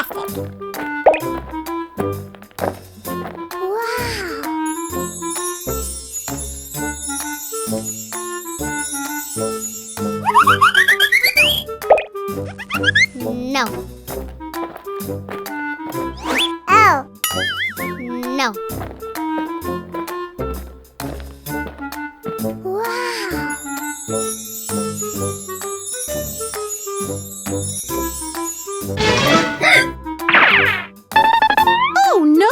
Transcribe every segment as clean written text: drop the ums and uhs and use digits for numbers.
Fantastic! No. Oh. No. Wow. Oh no!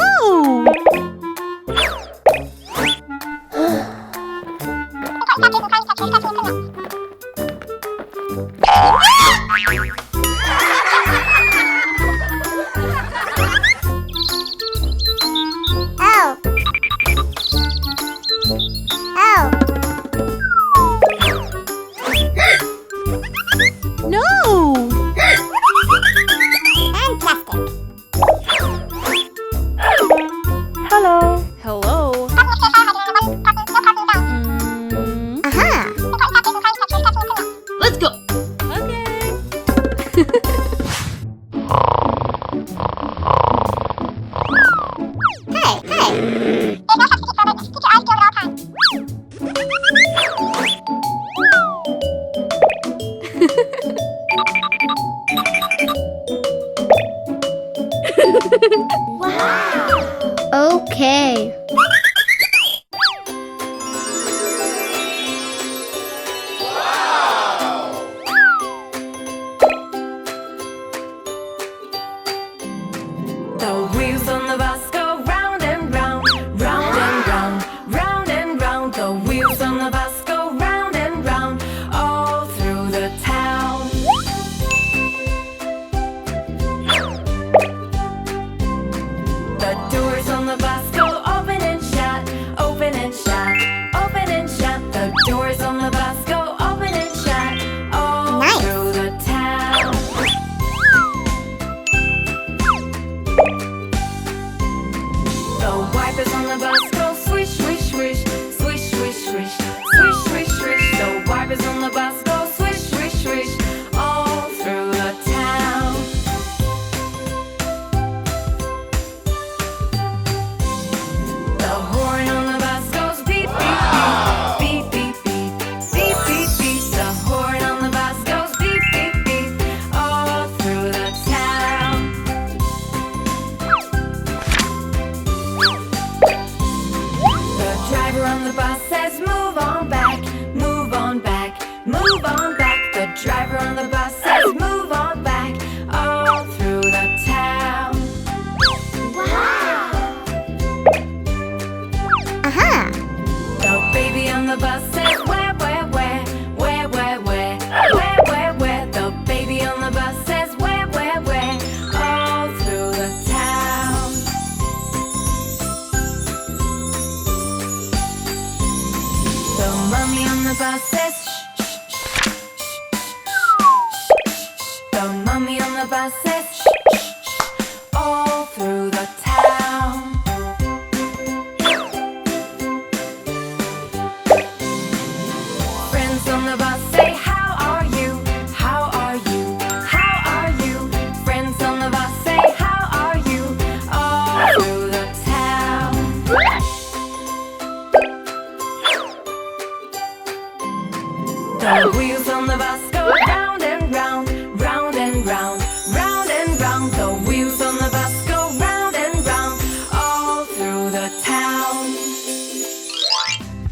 Oh. Oh. No! Fantastic! Hello. Hello. Aha! Let's go. Okay. Hey, hey! Wow! Okay. The wheels on the bus go round and round, round and round, round and round. The wheels on the bus go round and round, all through the town. The doors on the bus go open and shut, open and shut, open and shut. The doors on the bus go open and shut, all Nice. through the town. The wipers on the bus go swish, swish, swish, swish, swish, swish, swish, swish, swish. The wipers on the bus go swish, swish, swish, all through the town. The horn on the bus goes beep, beep, beep, beep, beep, beep, beep, beep. The horn on the bus goes beep, beep, beep, all through the town. The driver on the bus says, move on back, move on back, move on back. The driver on the bus says, move on back, all through the town. Wow! Aha! The baby on the bus says, where, where, where, where, where, where, where, where, where. The baby on the bus says, where, where, all through the town. The mummy on the bus says, shh, shh, shh, shh, shh, shh. The mummy on the bus says, shh, shh, shh, all through the town. Friends on the bus say, how are you? How are you? How are you? Friends on the bus say, how are you? All through the town. The wheels on the bus go round and round, round and round, round and round. The wheels on the bus go round and round, all through the town.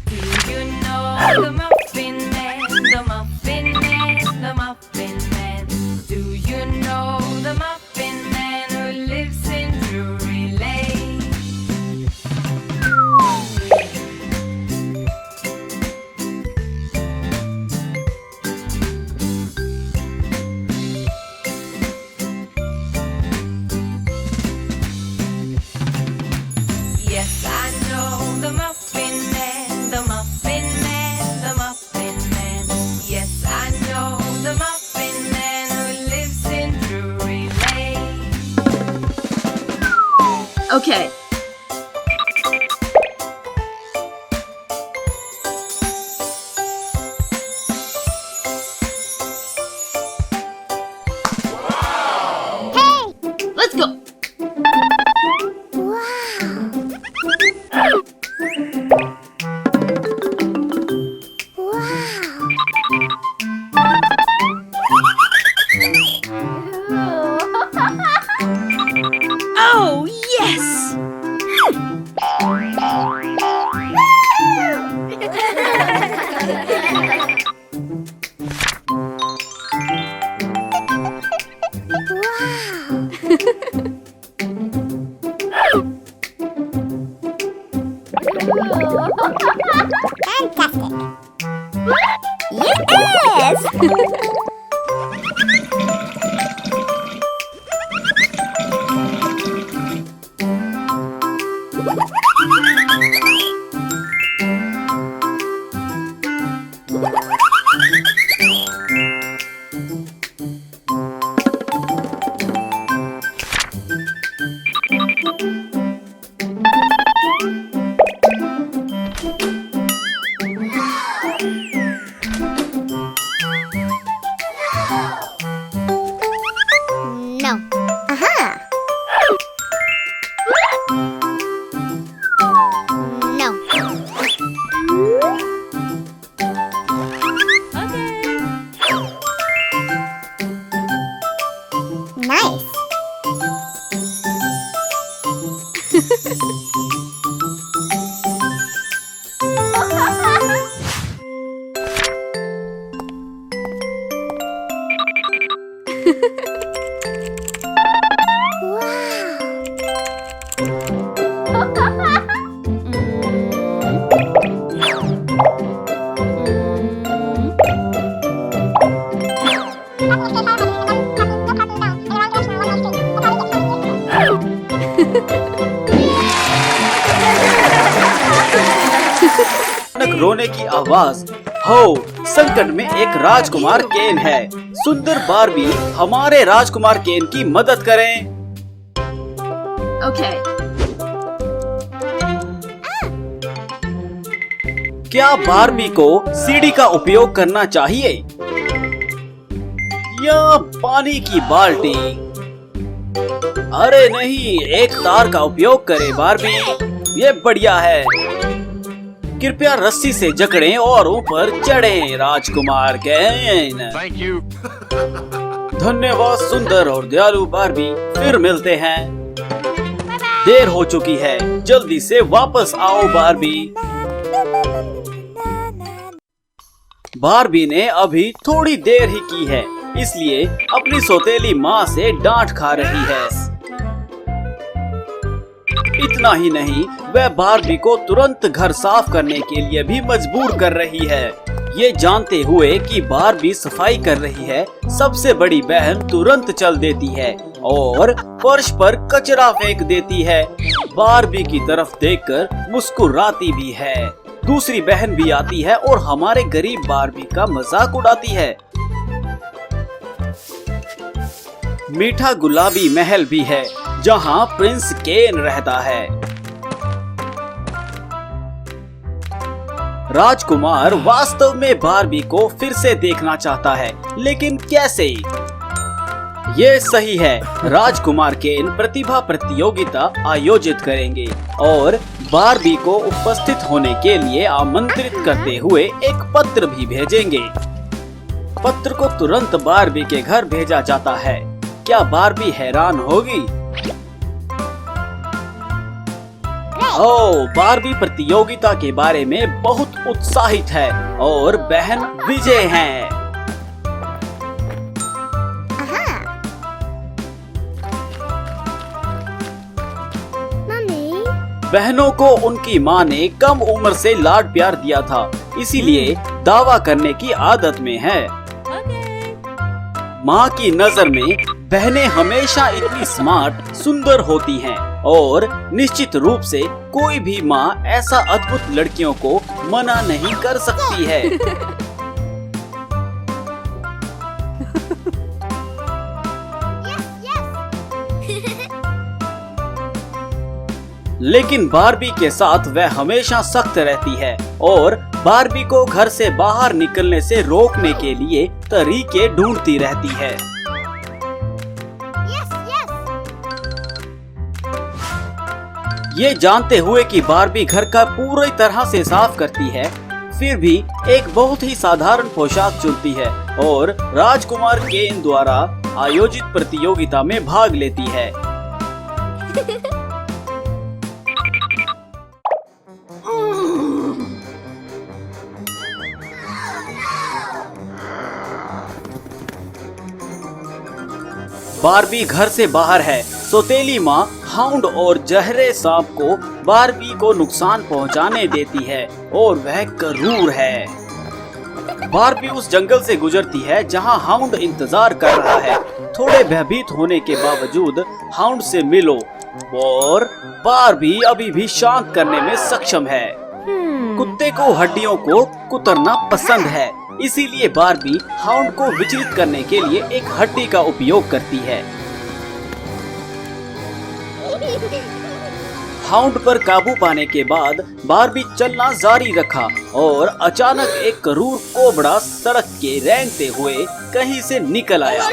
Do you know the Muffin Man, the Muffin Man, the Muffin Man? Do you know the Muffin Man who lives in Drury Lane? Yes, I know the Muffin Man, the Muffin Man, the Muffin Man. Yes, I know the Muffin Man who lives in Drury Lane. Okay. Hey! Let's No. Aha. No. Nice. अचानक रोने की आवाज। हो, संकट में एक राजकुमार केन है। सुंदर बारबी हमारे राजकुमार केन की मदद करें। Okay. क्या बारबी को सीढ़ी का उपयोग करना चाहिए या पानी की बाल्टी? अरे नहीं, एक तार का उपयोग करें बारबी, ये बढ़िया है। कृपया रस्सी से जकड़ें और ऊपर चढ़ें राजकुमार केन। Thank you. धन्यवाद सुंदर और दयालु बारबी, फिर मिलते हैं। देर हो चुकी है, जल्दी से वापस आओ बारबी। बारबी ने अभी थोड़ी देर ही की है, इसलिए अपनी सौतेली माँ से डांट खा रही है। इतना ही नहीं, वह बारबी को तुरंत घर साफ करने के लिए भी मजबूर कर रही है। ये जानते हुए कि बारबी सफाई कर रही है, सबसे बड़ी बहन तुरंत चल देती है और फर्श पर कचरा फेंक देती है। बारबी की तरफ देखकर मुस्कुराती भी है। दूसरी बहन भी आती है और हमारे गरीब बारबी का मजाक उड़ाती है। मीठा गुलाबी महल भी है, जहाँ प्रिंस केन रहता है। राजकुमार वास्तव में बारबी को फिर से देखना चाहता है, लेकिन कैसे? ये सही है, राजकुमार केन प्रतिभा प्रतियोगिता आयोजित करेंगे और बारबी को उपस्थित होने के लिए आमंत्रित करते हुए एक पत्र भी भेजेंगे। पत्र को तुरंत बारबी के घर भेजा जाता है। क्या बारबी हैरान होगी? ओह, बारबी प्रतियोगिता के बारे में बहुत उत्साहित है और बहन विजय हैं। Mommy. बहनों को उनकी माँ ने कम उम्र से लाड प्यार दिया था, इसीलिए दावा करने की आदत में है। माँ की नजर में बहनें हमेशा इतनी स्मार्ट, सुंदर होती हैं और निश्चित रूप से कोई भी माँ ऐसा अद्भुत लड़कियों को मना नहीं कर सकती है। लेकिन बारबी के साथ वह हमेशा सख्त रहती है और बारबी को घर से बाहर निकलने से रोकने के लिए तरीके ढूंढती रहती है। ये जानते हुए कि बारबी घर का पूरी तरह से साफ करती है, फिर भी एक बहुत ही साधारण पोशाक चुनती है और राजकुमार केन द्वारा आयोजित प्रतियोगिता में भाग लेती है। बारबी घर से बाहर है। सौतेली माँ हाउंड और जहरे सांप को बारबी को नुकसान पहुंचाने देती है और वह क्रूर है। बारबी उस जंगल से गुजरती है जहां हाउंड इंतजार कर रहा है। थोड़े भयभीत होने के बावजूद हाउंड से मिलो और बारबी अभी भी शांत करने में सक्षम है। कुत्ते को हड्डियों को कुतरना पसंद है, इसीलिए बारबी हाउंड को विचलित करने के लिए एक हड्डी का उपयोग करती है। हाउंड पर काबू पाने के बाद बारबी चलना जारी रखा और अचानक एक क्रूर कोबरा सड़क के रेंगते हुए कहीं से निकल आया।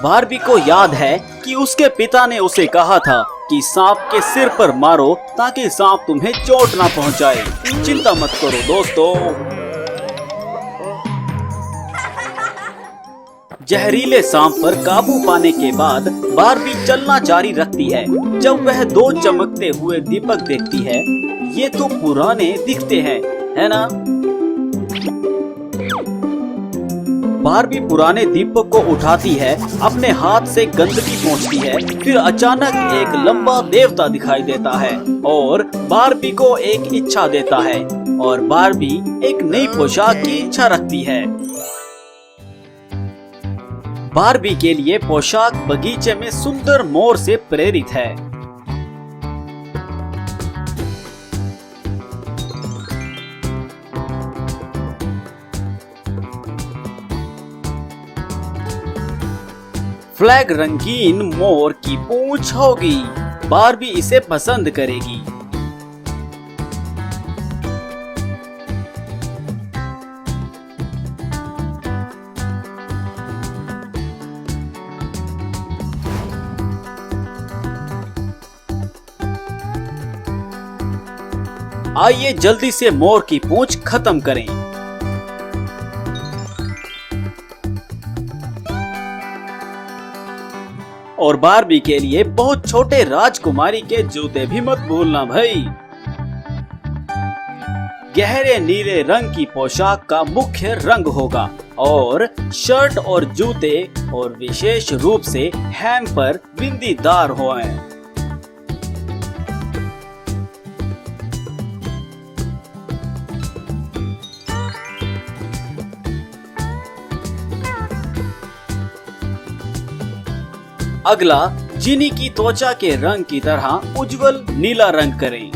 बारबी को याद है कि उसके पिता ने उसे कहा था कि सांप के सिर पर मारो ताकि सांप तुम्हें चोट ना पहुंचाए। चिंता मत करो दोस्तों। जहरीले सांप पर काबू पाने के बाद बारबी चलना जारी रखती है। जब वह दो चमकते हुए दीपक देखती है, ये तो पुराने दिखते हैं, है ना? बारबी पुराने दीपक को उठाती है, अपने हाथ से गंदगी पोंछती है। फिर अचानक एक लंबा देवता दिखाई देता है और बारबी को एक इच्छा देता है और बारबी एक नई पोशाक की इच्छा रखती है। बारबी के लिए पोशाक बगीचे में सुंदर मोर से प्रेरित है। फ्लैग रंगीन मोर की पूंछ होगी। बारबी इसे पसंद करेगी। आइए जल्दी से मोर की पूंछ खत्म करें। और बारबी के लिए बहुत छोटे राजकुमारी के जूते भी मत भूलना भाई। गहरे नीले रंग की पोशाक का मुख्य रंग होगा और शर्ट और जूते और विशेष रूप से हैम पर बिंदीदार हों। अगला, जिनी की त्वचा के रंग की तरह उज्जवल नीला रंग करें।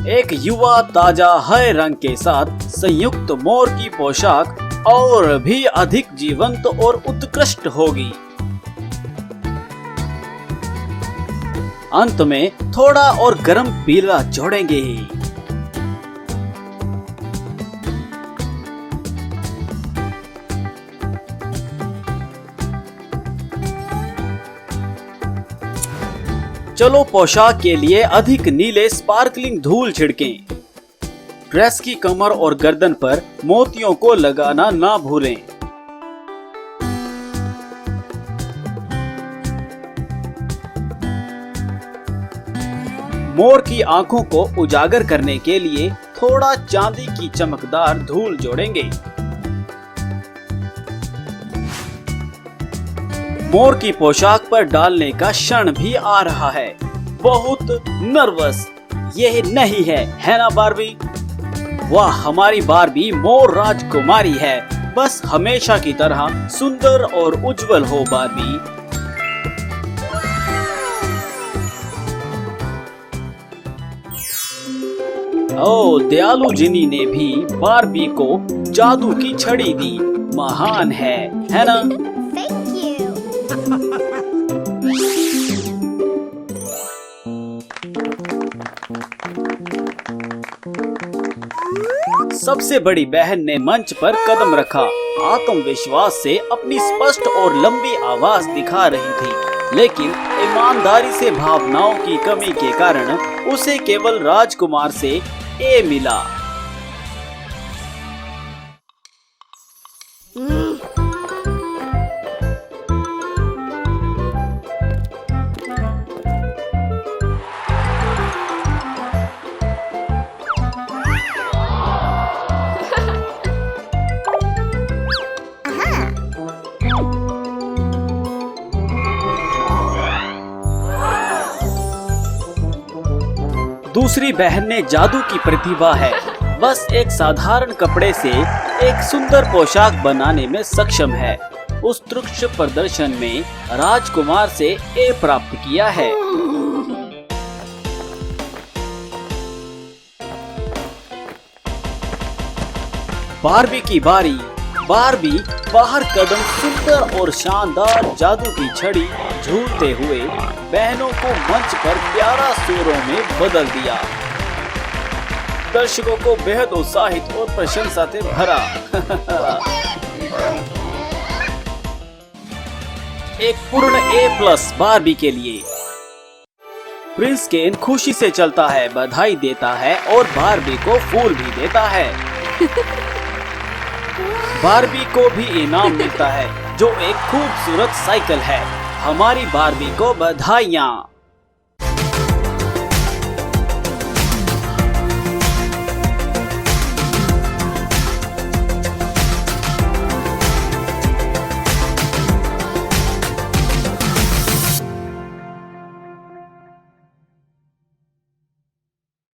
एक युवा ताजा हरे रंग के साथ संयुक्त मोर की पोशाक और भी अधिक जीवंत और उत्कृष्ट होगी। अंत में थोड़ा और गर्म पीला जोड़ेंगे। चलो पोशाक के लिए अधिक नीले स्पार्कलिंग धूल छिड़कें। ड्रेस की कमर और गर्दन पर मोतियों को लगाना ना भूलें। मोर की आंखों को उजागर करने के लिए थोड़ा चांदी की चमकदार धूल जोड़ेंगे। मोर की पोशाक पर डालने का क्षण भी आ रहा है। बहुत नर्वस ये नहीं है ना बारबी? वाह, हमारी बारबी मोर राजकुमारी है। बस हमेशा की तरह सुंदर और उज्जवल हो बारबी। ओ, दयालु जिनी ने भी बारबी को जादू की छड़ी दी। महान है ना? Thank you. सबसे बड़ी बहन ने मंच पर कदम रखा। आत्मविश्वास से अपनी स्पष्ट और लंबी आवाज दिखा रही थी, लेकिन ईमानदारी से भावनाओं की कमी के कारण उसे केवल राजकुमार से ए मिला। दूसरी बहन ने जादू की प्रतिभा है। बस एक साधारण कपड़े से एक सुंदर पोशाक बनाने में सक्षम है। उत्कृष्ट प्रदर्शन में राजकुमार से ए प्राप्त किया है। बारबी की बारी। बारबी बाहर कदम सुंदर और शानदार जादू की छड़ी झूलते हुए बहनों को मंच पर प्यारा सुरों में बदल दिया। दर्शकों को बेहद उत्साहित और प्रशंसा से भरा। एक पूर्ण A+ बार्बी के लिए। प्रिंस केन खुशी से चलता है, बधाई देता है और बार्बी को फूल भी देता है। बार्बी को भी इनाम मिलता है जो एक खूबसूरत साइकिल है। हमारी बार्बी को बधाइयाँ।